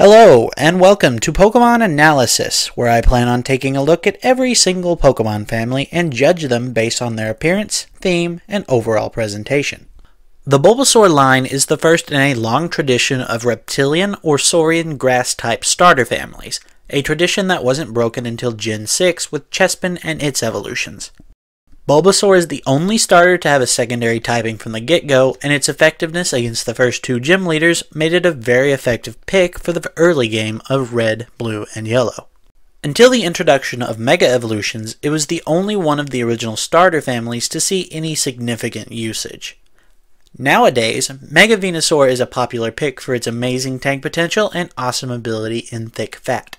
Hello, and welcome to Pokemon Analysis, where I plan on taking a look at every single Pokemon family and judge them based on their appearance, theme, and overall presentation. The Bulbasaur line is the first in a long tradition of reptilian or saurian grass-type starter families, a tradition that wasn't broken until Gen 6 with Chespin and its evolutions. Bulbasaur is the only starter to have a secondary typing from the get-go, and its effectiveness against the first two gym leaders made it a very effective pick for the early game of Red, Blue, and Yellow. Until the introduction of Mega Evolutions, it was the only one of the original starter families to see any significant usage. Nowadays, Mega Venusaur is a popular pick for its amazing tank potential and awesome ability in Thick Fat.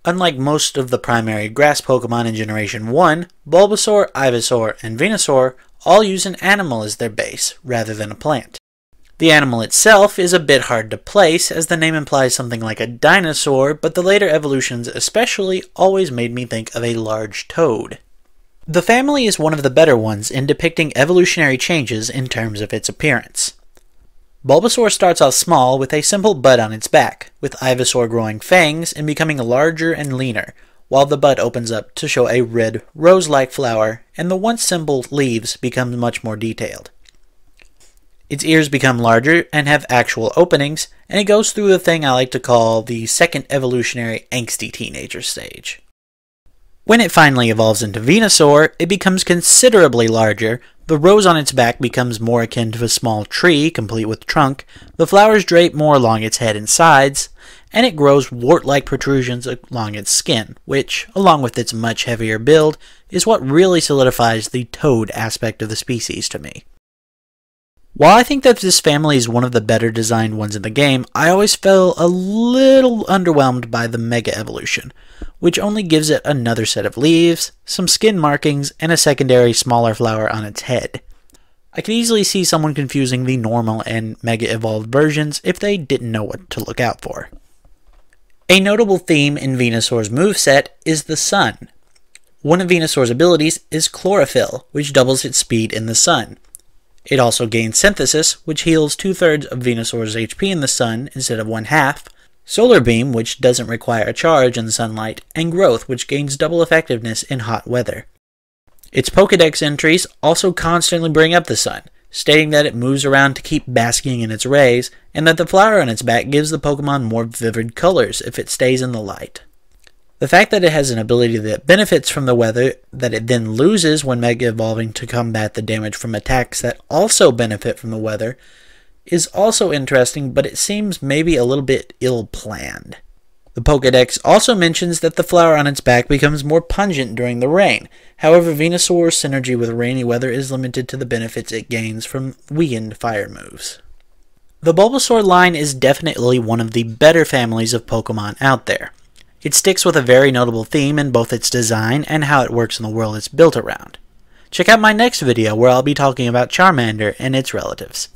Unlike most of the primary grass Pokemon in Generation 1, Bulbasaur, Ivysaur, and Venusaur all use an animal as their base, rather than a plant. The animal itself is a bit hard to place, as the name implies something like a dinosaur, but the later evolutions especially always made me think of a large toad. The family is one of the better ones in depicting evolutionary changes in terms of its appearance. Bulbasaur starts off small with a simple bud on its back, with Ivysaur growing fangs and becoming larger and leaner, while the bud opens up to show a red, rose-like flower, and the once simple leaves become much more detailed. Its ears become larger and have actual openings, and it goes through the thing I like to call the second evolutionary angsty teenager stage. When it finally evolves into Venusaur, it becomes considerably larger. The rose on its back becomes more akin to a small tree, complete with trunk, the flowers drape more along its head and sides, and it grows wart-like protrusions along its skin, which, along with its much heavier build, is what really solidifies the toad aspect of the species to me. While I think that this family is one of the better designed ones in the game, I always felt a little underwhelmed by the Mega Evolution, which only gives it another set of leaves, some skin markings, and a secondary smaller flower on its head. I could easily see someone confusing the normal and Mega Evolved versions if they didn't know what to look out for. A notable theme in Venusaur's moveset is the sun. One of Venusaur's abilities is Chlorophyll, which doubles its speed in the sun. It also gains Synthesis, which heals 2/3 of Venusaur's HP in the sun instead of 1/2, Solar Beam, which doesn't require a charge in sunlight, and Growth, which gains double effectiveness in hot weather. Its Pokedex entries also constantly bring up the sun, stating that it moves around to keep basking in its rays, and that the flower on its back gives the Pokemon more vivid colors if it stays in the light. The fact that it has an ability that benefits from the weather that it then loses when Mega Evolving to combat the damage from attacks that also benefit from the weather is also interesting, but it seems maybe a little bit ill-planned. The Pokedex also mentions that the flower on its back becomes more pungent during the rain. However, Venusaur's synergy with rainy weather is limited to the benefits it gains from weakened fire moves. The Bulbasaur line is definitely one of the better families of Pokemon out there. It sticks with a very notable theme in both its design and how it works in the world it's built around. Check out my next video where I'll be talking about Charmander and its relatives.